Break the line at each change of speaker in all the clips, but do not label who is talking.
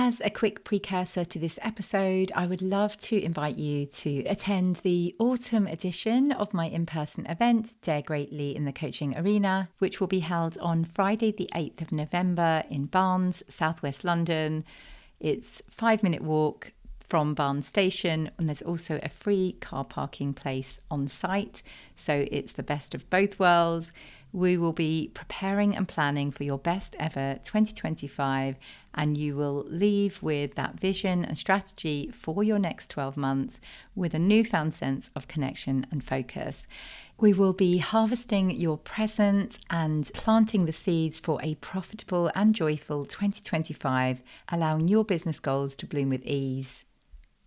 As a quick precursor to this episode, I would love to invite you to attend the autumn edition of my in-person event, Dare Greatly in the Coaching Arena, which will be held on Friday the 8th of November in Barnes, southwest London. It's a 5-minute walk from Barnes Station, and there's also a free car parking place on site. So it's the best of both worlds. We will be preparing and planning for your best ever 2025, and you will leave with that vision and strategy for your next 12 months with a newfound sense of connection and focus. We will be harvesting your present and planting the seeds for a profitable and joyful 2025, allowing your business goals to bloom with ease.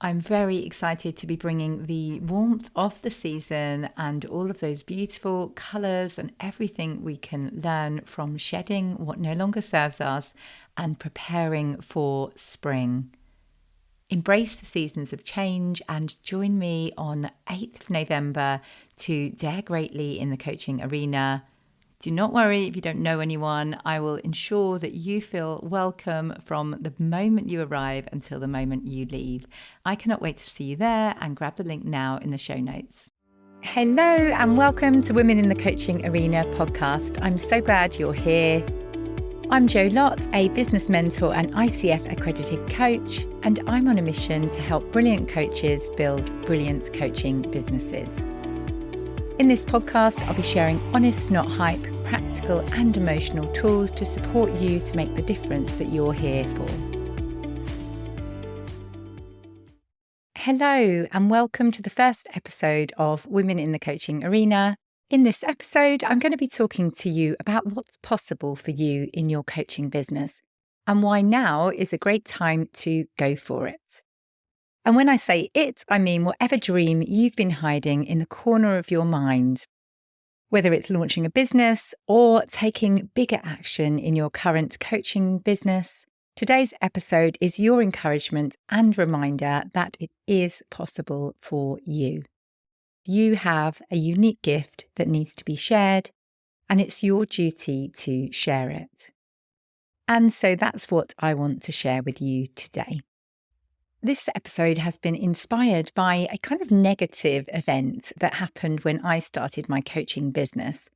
I'm very excited to be bringing the warmth of the season and all of those beautiful colours and everything we can learn from shedding what no longer serves us and preparing for spring. Embrace the seasons of change and join me on 8th of November to Dare Greatly in the Coaching Arena. Do not worry if you don't know anyone. I will ensure that you feel welcome from the moment you arrive until the moment you leave. I cannot wait to see you there, and grab the link now in the show notes. Hello and welcome to Women in the Coaching Arena podcast. I'm so glad you're here. I'm Lott, a business mentor and ICF accredited coach, and I'm on a mission to help brilliant coaches build brilliant coaching businesses. In this podcast, I'll be sharing honest, not hype, practical and emotional tools to support you to make the difference that you're here for. Hello, and welcome to the first episode of Women in the Coaching Arena. In this episode, I'm going to be talking to you about what's possible for you in your coaching business and why now is a great time to go for it. And when I say it, I mean whatever dream you've been hiding in the corner of your mind. Whether it's launching a business or taking bigger action in your current coaching business, today's episode is your encouragement and reminder that it is possible for you. You have a unique gift that needs to be shared, and it's your duty to share it. And so that's what I want to share with you today. This episode has been inspired by a kind of negative event that happened when I started my coaching business.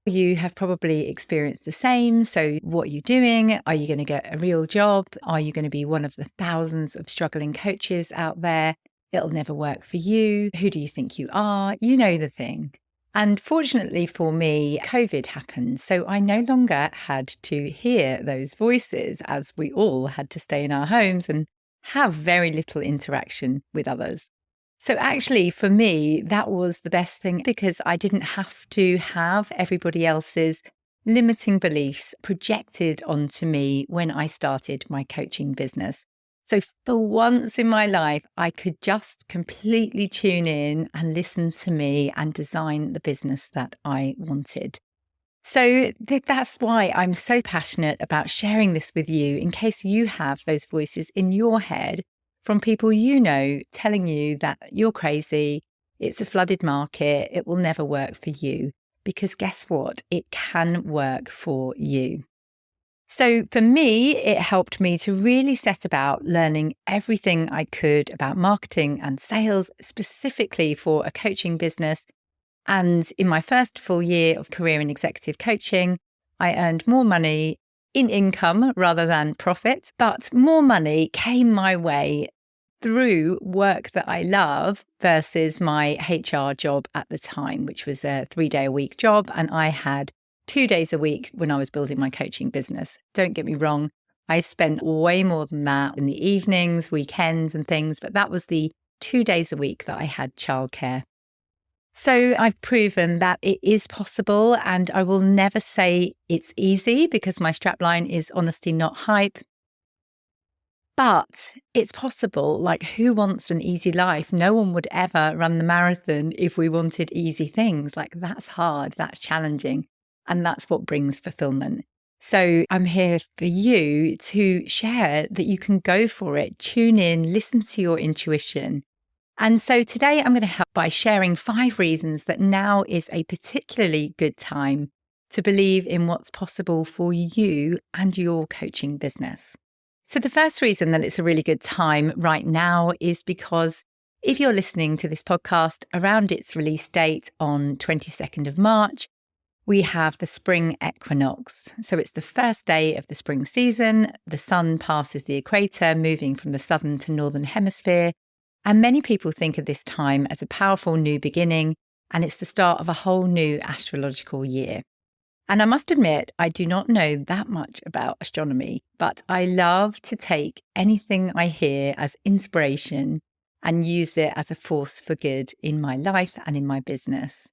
You have probably experienced the same. So what are you doing? Are you going to get a real job? Are you going to be one of the thousands of struggling coaches out there? It'll never work for you. Who do you think you are? You know the thing. And fortunately for me, COVID happened. So I no longer had to hear those voices, as we all had to stay in our homes and have very little interaction with others. So actually for me, that was the best thing because I didn't have to have everybody else's limiting beliefs projected onto me when I started my coaching business. So for once in my life, I could just completely tune in and listen to me and design the business that I wanted. So that's why I'm so passionate about sharing this with you in case you have those voices in your head from people you know telling you that you're crazy, it's a flooded market, it will never work for you. Because guess what? It can work for you. So for me, it helped me to really set about learning everything I could about marketing and sales, specifically for a coaching business. And in my first full year of career in executive coaching, I earned more money in income rather than profit, but more money came my way through work that I love versus my HR job at the time, which was a 3-day-a-week job. And I had 2 days a week when I was building my coaching business. Don't get me wrong, I spent way more than that in the evenings, weekends and things, but that was the 2 days a week that I had childcare. So I've proven that it is possible, and I will never say it's easy because my strapline is honesty, not hype. But it's possible. Like, who wants an easy life? No one would ever run the marathon if we wanted easy things. Like, that's hard, that's challenging, and that's what brings fulfillment. So I'm here for you to share that you can go for it, tune in, listen to your intuition. And so today I'm going to help by sharing 5 reasons that now is a particularly good time to believe in what's possible for you and your coaching business. So the first reason that it's a really good time right now is because if you're listening to this podcast around its release date on 22nd of March, we have the Spring Equinox. So it's the first day of the spring season. The sun passes the equator, moving from the southern to northern hemisphere. And many people think of this time as a powerful new beginning, and it's the start of a whole new astrological year. And I must admit, I do not know that much about astronomy, but I love to take anything I hear as inspiration and use it as a force for good in my life and in my business.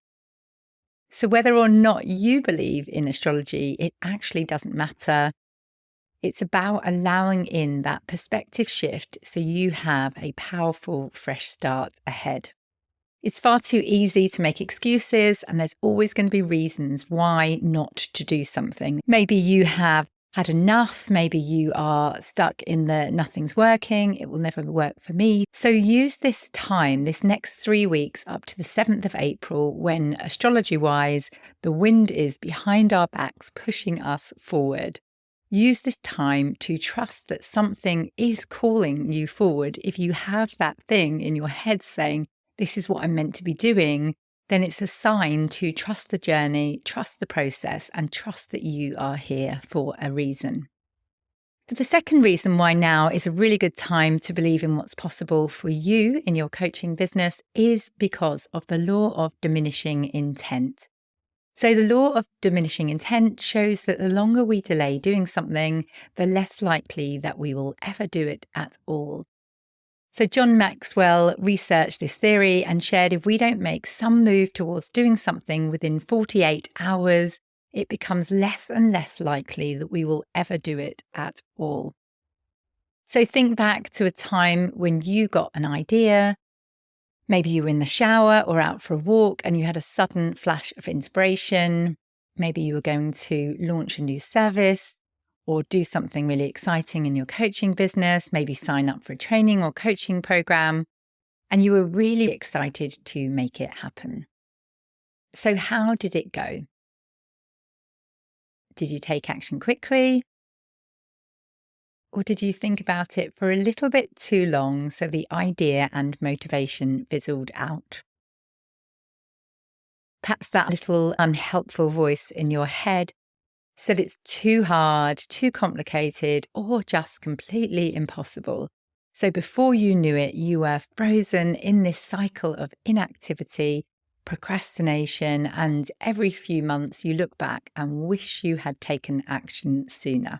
So whether or not you believe in astrology, it actually doesn't matter. It's about allowing in that perspective shift so you have a powerful, fresh start ahead. It's far too easy to make excuses, and there's always going to be reasons why not to do something. Maybe you have had enough. Maybe you are stuck in the nothing's working. It will never work for me. So use this time, this next 3 weeks up to the 7th of April, when astrology-wise, the wind is behind our backs, pushing us forward. Use this time to trust that something is calling you forward. If you have that thing in your head saying, this is what I'm meant to be doing, then it's a sign to trust the journey, trust the process, and trust that you are here for a reason. But the second reason why now is a really good time to believe in what's possible for you in your coaching business is because of the law of diminishing intent. So the law of diminishing intent shows that the longer we delay doing something, the less likely that we will ever do it at all. So John Maxwell researched this theory and shared if we don't make some move towards doing something within 48 hours, it becomes less and less likely that we will ever do it at all. So think back to a time when you got an idea. Maybe you were in the shower or out for a walk and you had a sudden flash of inspiration. Maybe you were going to launch a new service or do something really exciting in your coaching business, maybe sign up for a training or coaching program, and you were really excited to make it happen. So how did it go? Did you take action quickly? Or did you think about it for a little bit too long so the idea and motivation fizzled out? Perhaps that little unhelpful voice in your head said it's too hard, too complicated, or just completely impossible. So before you knew it, you were frozen in this cycle of inactivity, procrastination, and every few months you look back and wish you had taken action sooner.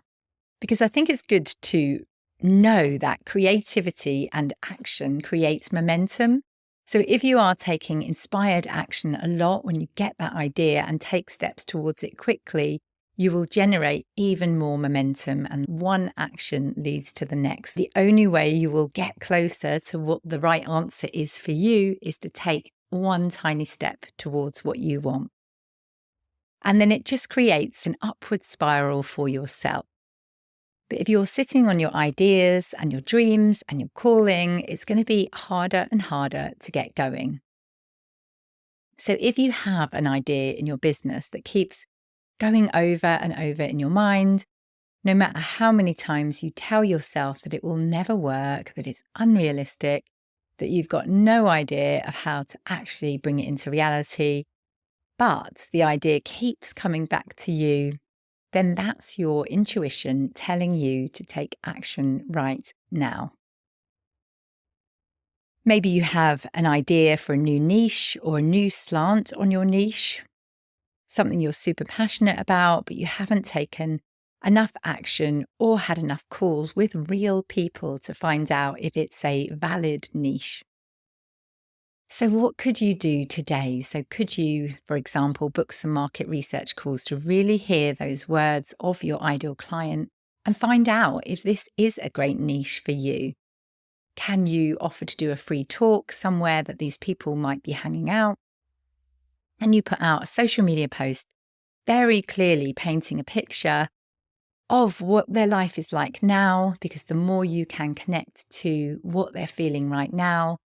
Because I think it's good to know that creativity and action creates momentum. So if you are taking inspired action a lot when you get that idea and take steps towards it quickly, you will generate even more momentum, and one action leads to the next. The only way you will get closer to what the right answer is for you is to take one tiny step towards what you want. And then it just creates an upward spiral for yourself. But if you're sitting on your ideas and your dreams and your calling, it's going to be harder and harder to get going. So if you have an idea in your business that keeps going over and over in your mind, no matter how many times you tell yourself that it will never work, that it's unrealistic, that you've got no idea of how to actually bring it into reality, but the idea keeps coming back to you, then that's your intuition telling you to take action right now. Maybe you have an idea for a new niche or a new slant on your niche, something you're super passionate about, but you haven't taken enough action or had enough calls with real people to find out if it's a valid niche. So what could you do today? So could you, for example, book some market research calls to really hear those words of your ideal client and find out if this is a great niche for you? Can you offer to do a free talk somewhere that these people might be hanging out? And you put out a social media post very clearly painting a picture of what their life is like now, because the more you can connect to what they're feeling right now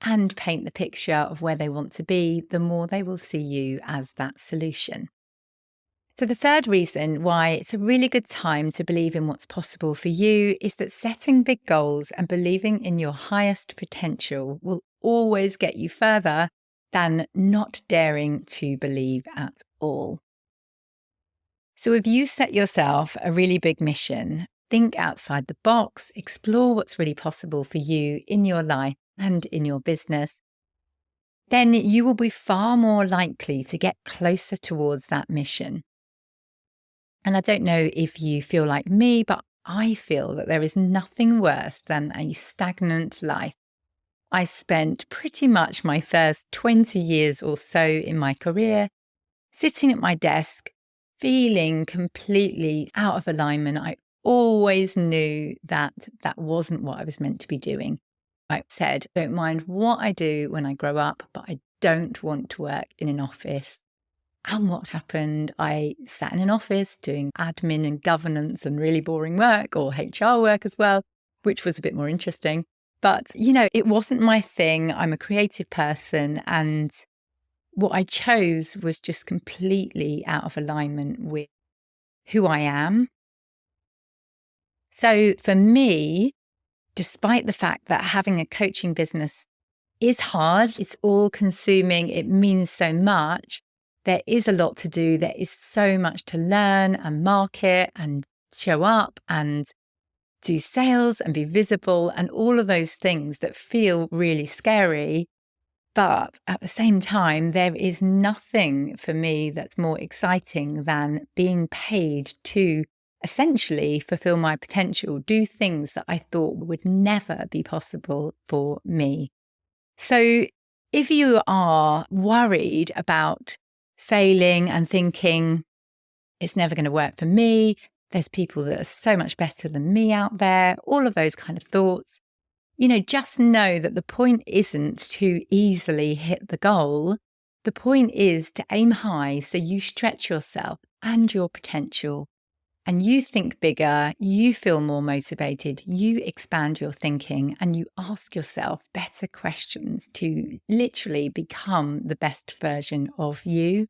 and paint the picture of where they want to be, the more they will see you as that solution. So, the third reason why it's a really good time to believe in what's possible for you is that setting big goals and believing in your highest potential will always get you further than not daring to believe at all. So, if you set yourself a really big mission, think outside the box, explore what's really possible for you in your life and in your business, then you will be far more likely to get closer towards that mission. And I don't know if you feel like me, but I feel that there is nothing worse than a stagnant life. I spent pretty much my first 20 years or so in my career sitting at my desk, feeling completely out of alignment. I always knew that that wasn't what I was meant to be doing. I said, I don't mind what I do when I grow up, but I don't want to work in an office. And what happened? I sat in an office doing admin and governance and really boring work, or HR work as well, which was a bit more interesting. But, it wasn't my thing. I'm a creative person. And what I chose was just completely out of alignment with who I am. So for me, despite the fact that having a coaching business is hard, it's all consuming, it means so much, there is a lot to do. There is so much to learn and market and show up and do sales and be visible and all of those things that feel really scary. But at the same time, there is nothing for me that's more exciting than being paid to essentially fulfill my potential, do things that I thought would never be possible for me. So if you are worried about failing and thinking it's never going to work for me, there's people that are so much better than me out there, all of those kind of thoughts, just know that the point isn't to easily hit the goal. The point is to aim high so you stretch yourself and your potential and you think bigger, you feel more motivated, you expand your thinking and you ask yourself better questions to literally become the best version of you.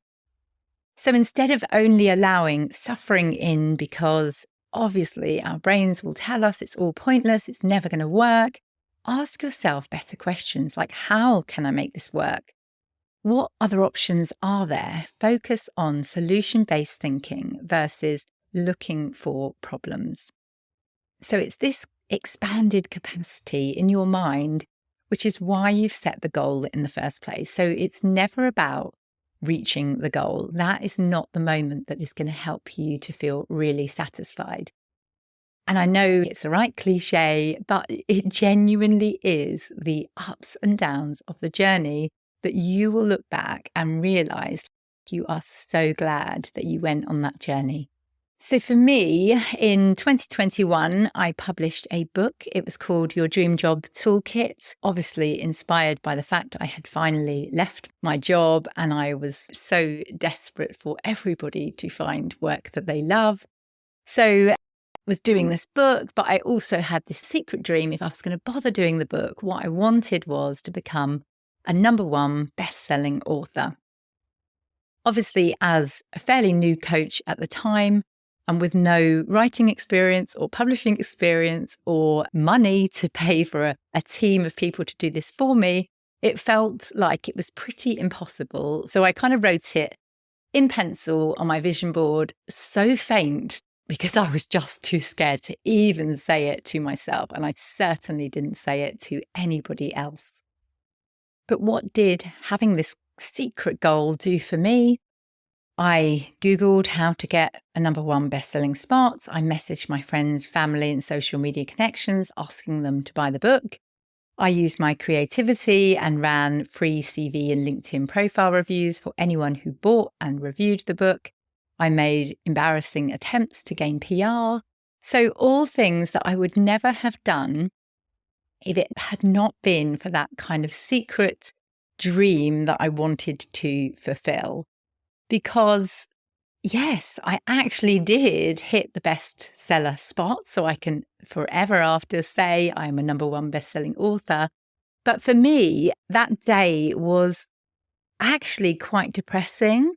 So instead of only allowing suffering in because obviously our brains will tell us it's all pointless, it's never going to work, ask yourself better questions like, how can I make this work? What other options are there? Focus on solution-based thinking versus looking for problems. So it's this expanded capacity in your mind, which is why you've set the goal in the first place. So it's never about reaching the goal. That is not the moment that is going to help you to feel really satisfied. And I know it's the right cliche, but it genuinely is the ups and downs of the journey that you will look back and realize you are so glad that you went on that journey. So for me, in 2021, I published a book. It was called Your Dream Job Toolkit, obviously inspired by the fact I had finally left my job and I was so desperate for everybody to find work that they love. So I was doing this book, but I also had this secret dream. If I was going to bother doing the book, what I wanted was to become a #1 best-selling author. Obviously, as a fairly new coach at the time, and with no writing experience or publishing experience or money to pay for a team of people to do this for me, it felt like it was pretty impossible. So I kind of wrote it in pencil on my vision board, so faint because I was just too scared to even say it to myself. And I certainly didn't say it to anybody else. But what did having this secret goal do for me? I Googled how to get a #1 best-selling spot. I messaged my friends, family, and social media connections, asking them to buy the book. I used my creativity and ran free CV and LinkedIn profile reviews for anyone who bought and reviewed the book. I made embarrassing attempts to gain PR. So all things that I would never have done if it had not been for that kind of secret dream that I wanted to fulfill. Because yes, I actually did hit the bestseller spot, so I can forever after say I'm a #1 bestselling author. But for me, that day was actually quite depressing.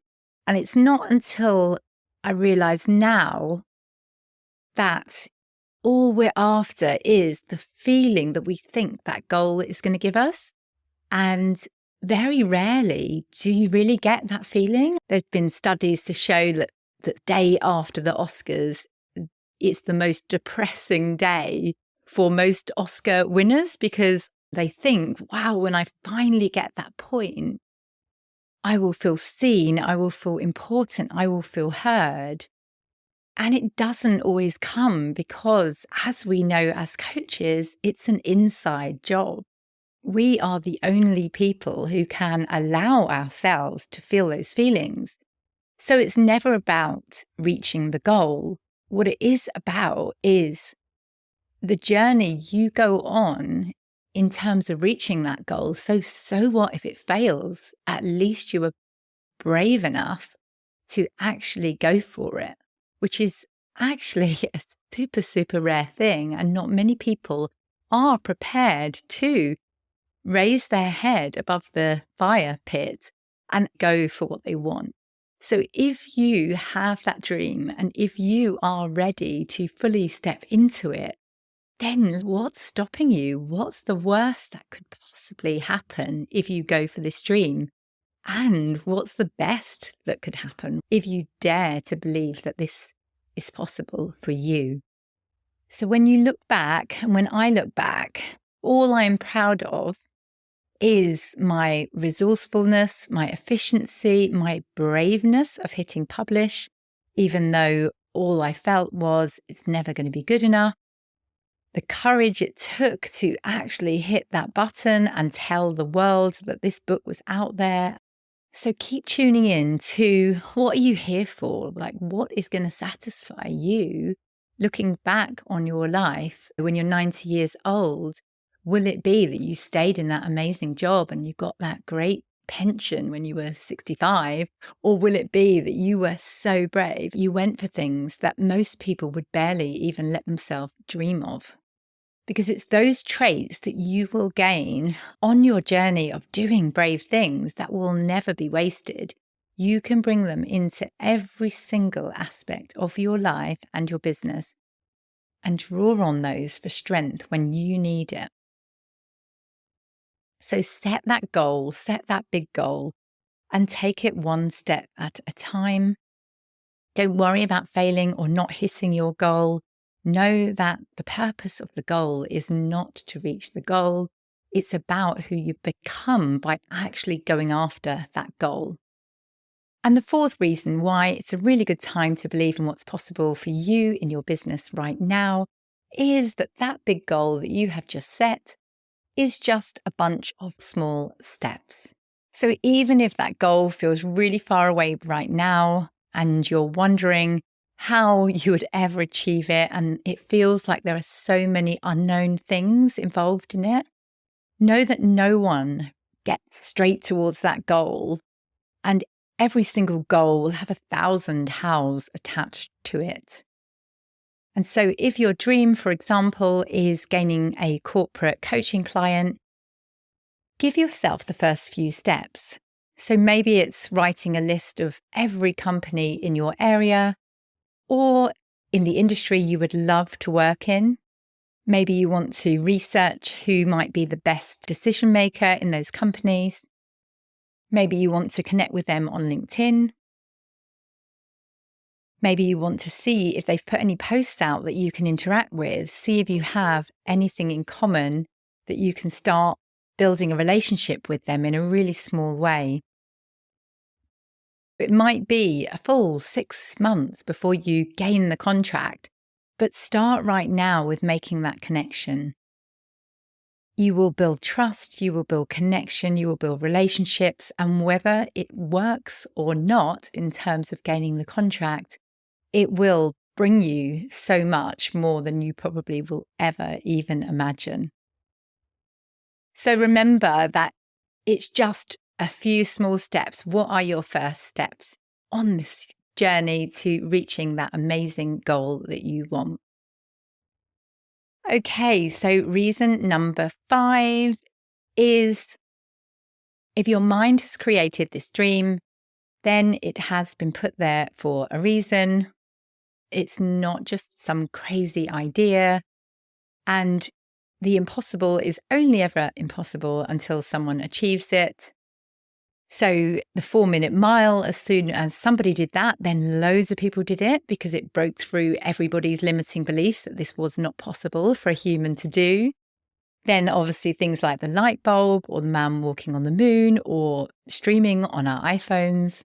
And it's not until I realize now that all we're after is the feeling that we think that goal is going to give us. And very rarely do you really get that feeling. There's been studies to show that the day after the Oscars, it's the most depressing day for most Oscar winners because they think, wow, when I finally get that point, I will feel seen, I will feel important, I will feel heard. And it doesn't always come because, as we know as coaches, it's an inside job. We are the only people who can allow ourselves to feel those feelings. So it's never about reaching the goal. What it is about is the journey you go on in terms of reaching that goal. So what if it fails? At least you were brave enough to actually go for it, which is actually a super, super rare thing. And not many people are prepared to raise their head above the fire pit and go for what they want. So if you have that dream and if you are ready to fully step into it, then what's stopping you? What's the worst that could possibly happen if you go for this dream? And what's the best that could happen if you dare to believe that this is possible for you? So when you look back, and when I look back, all I'm proud of is my resourcefulness, my efficiency, my braveness of hitting publish, even though all I felt was it's never going to be good enough. The courage it took to actually hit that button and tell the world that this book was out there. So keep tuning in to what are you here for? Like, what is going to satisfy you looking back on your life when you're 90 years old? Will it be that you stayed in that amazing job and you got that great pension when you were 65? Or will it be that you were so brave, you went for things that most people would barely even let themselves dream of? Because it's those traits that you will gain on your journey of doing brave things that will never be wasted. You can bring them into every single aspect of your life and your business and draw on those for strength when you need it. So set that goal, set that big goal, and take it one step at a time. Don't worry about failing or not hitting your goal. Know that the purpose of the goal is not to reach the goal. It's about who you become by actually going after that goal. And the fourth reason why it's a really good time to believe in what's possible for you in your business right now is that that big goal that you have just set is just a bunch of small steps. So even if that goal feels really far away right now and you're wondering how you would ever achieve it, and it feels like there are so many unknown things involved in it, know that no one gets straight towards that goal, and every single goal will have 1,000 hows attached to it. And so if your dream, for example, is gaining a corporate coaching client, give yourself the first few steps. So maybe it's writing a list of every company in your area or in the industry you would love to work in. Maybe you want to research who might be the best decision maker in those companies. Maybe you want to connect with them on LinkedIn. Maybe you want to see if they've put any posts out that you can interact with, see if you have anything in common that you can start building a relationship with them in a really small way. It might be a full 6 months before you gain the contract, but start right now with making that connection. You will build trust, you will build connection, you will build relationships, and whether it works or not in terms of gaining the contract, it will bring you so much more than you probably will ever even imagine. So remember that it's just a few small steps. What are your first steps on this journey to reaching that amazing goal that you want? Okay, so reason number 5 is if your mind has created this dream then it has been put there for a reason. It's not just some crazy idea. And the impossible is only ever impossible until someone achieves it. So the 4-minute mile, as soon as somebody did that, then loads of people did it because it broke through everybody's limiting beliefs that this was not possible for a human to do. Then obviously things like the light bulb or the man walking on the moon or streaming on our iPhones.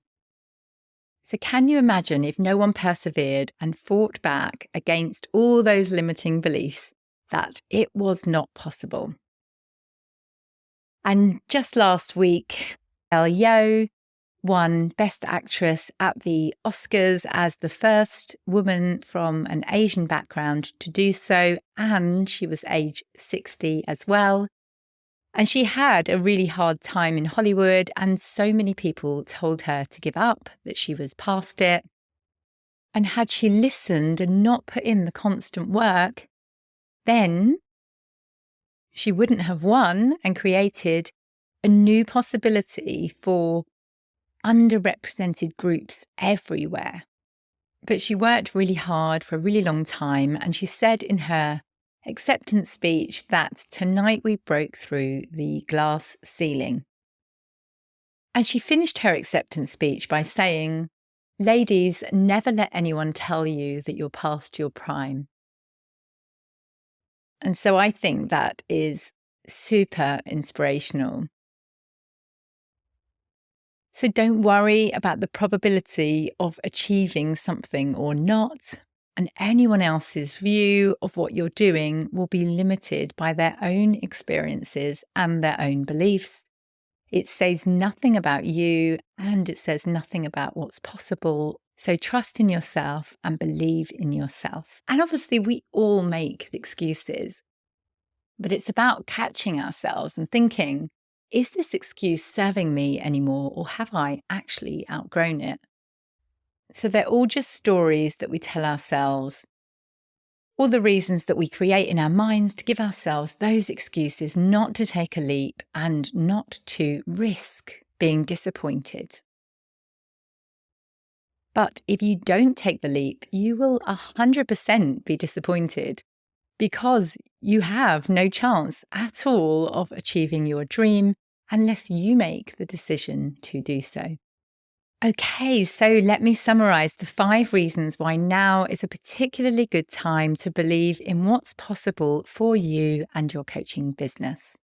So can you imagine if no one persevered and fought back against all those limiting beliefs that it was not possible? And just last week, Yeoh won Best Actress at the Oscars as the first woman from an Asian background to do so, and she was age 60 as well. And she had a really hard time in Hollywood, and so many people told her to give up, that she was past it. And had she listened and not put in the constant work, then she wouldn't have won and created a new possibility for underrepresented groups everywhere. But she worked really hard for a really long time, and she said in her acceptance speech that tonight we broke through the glass ceiling. And she finished her acceptance speech by saying, "Ladies, never let anyone tell you that you're past your prime." And so I think that is super inspirational. So don't worry about the probability of achieving something or not. And anyone else's view of what you're doing will be limited by their own experiences and their own beliefs. It says nothing about you and it says nothing about what's possible. So trust in yourself and believe in yourself. And obviously, we all make excuses, but it's about catching ourselves and thinking, is this excuse serving me anymore, or have I actually outgrown it? So they're all just stories that we tell ourselves, all the reasons that we create in our minds to give ourselves those excuses not to take a leap and not to risk being disappointed. But if you don't take the leap, you will 100% be disappointed because you have no chance at all of achieving your dream unless you make the decision to do so. Okay, so let me summarize the 5 reasons why now is a particularly good time to believe in what's possible for you and your coaching business.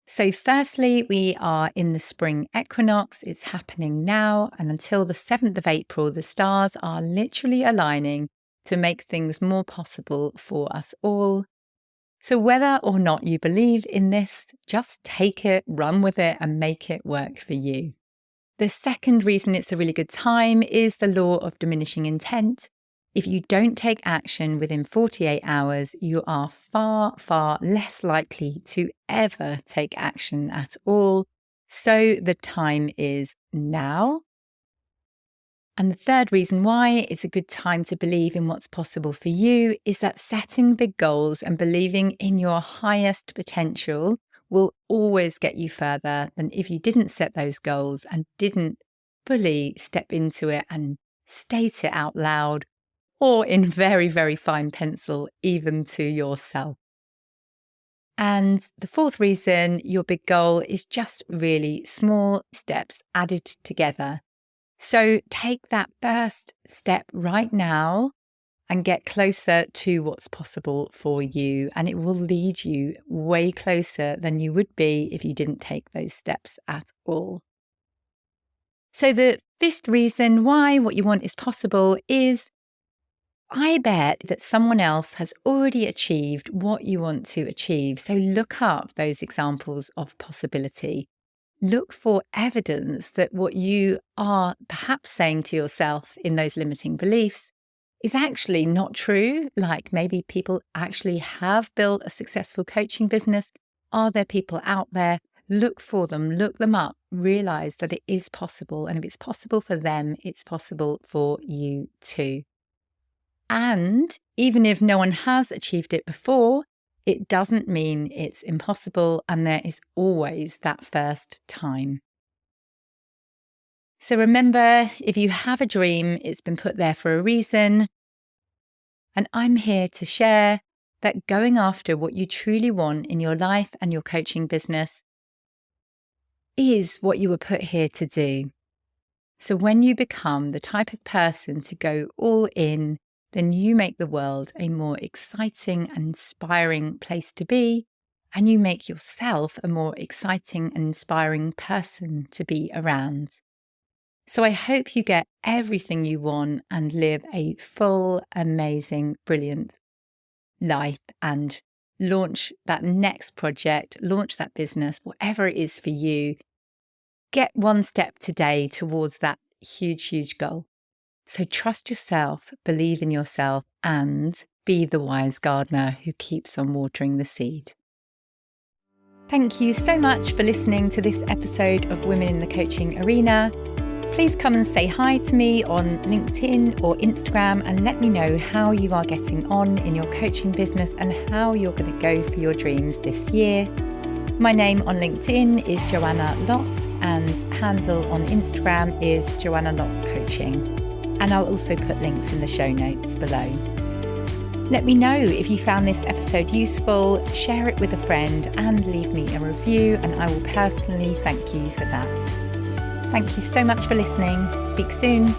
So firstly, we are in the Spring Equinox. It's happening now, and until the 7th of April, the stars are literally aligning to make things more possible for us all. So whether or not you believe in this, just take it, run with it, and make it work for you. The second reason it's a really good time is the law of diminishing intent. If you don't take action within 48 hours, you are far, far less likely to ever take action at all. So the time is now. And the third reason why it's a good time to believe in what's possible for you is that setting big goals and believing in your highest potential will always get you further than if you didn't set those goals and didn't fully step into it and state it out loud or in very, very fine pencil, even to yourself. And the fourth reason, your big goal is just really small steps added together. So take that first step right now and get closer to what's possible for you. And it will lead you way closer than you would be if you didn't take those steps at all. So the fifth reason why what you want is possible is, I bet that someone else has already achieved what you want to achieve. So look up those examples of possibility. Look for evidence that what you are perhaps saying to yourself in those limiting beliefs is actually not true. Like maybe people actually have built a successful coaching business. Are there people out there? Look for them, look them up, realize that it is possible. And if it's possible for them, it's possible for you too. And even if no one has achieved it before, it doesn't mean it's impossible, and there is always that first time. So remember, if you have a dream, it's been put there for a reason. And I'm here to share that going after what you truly want in your life and your coaching business is what you were put here to do. So when you become the type of person to go all in, then you make the world a more exciting and inspiring place to be, and you make yourself a more exciting and inspiring person to be around. So I hope you get everything you want and live a full, amazing, brilliant life and launch that next project, launch that business, whatever it is for you. Get one step today towards that huge, huge goal. So trust yourself, believe in yourself, and be the wise gardener who keeps on watering the seed. Thank you so much for listening to this episode of Women in the Coaching Arena. Please come and say hi to me on LinkedIn or Instagram and let me know how you are getting on in your coaching business and how you're going to go for your dreams this year. My name on LinkedIn is Joanna Lott and handle on Instagram is Joanna Lott Coaching. And I'll also put links in the show notes below. Let me know if you found this episode useful, share it with a friend and leave me a review, and I will personally thank you for that. Thank you so much for listening. Speak soon.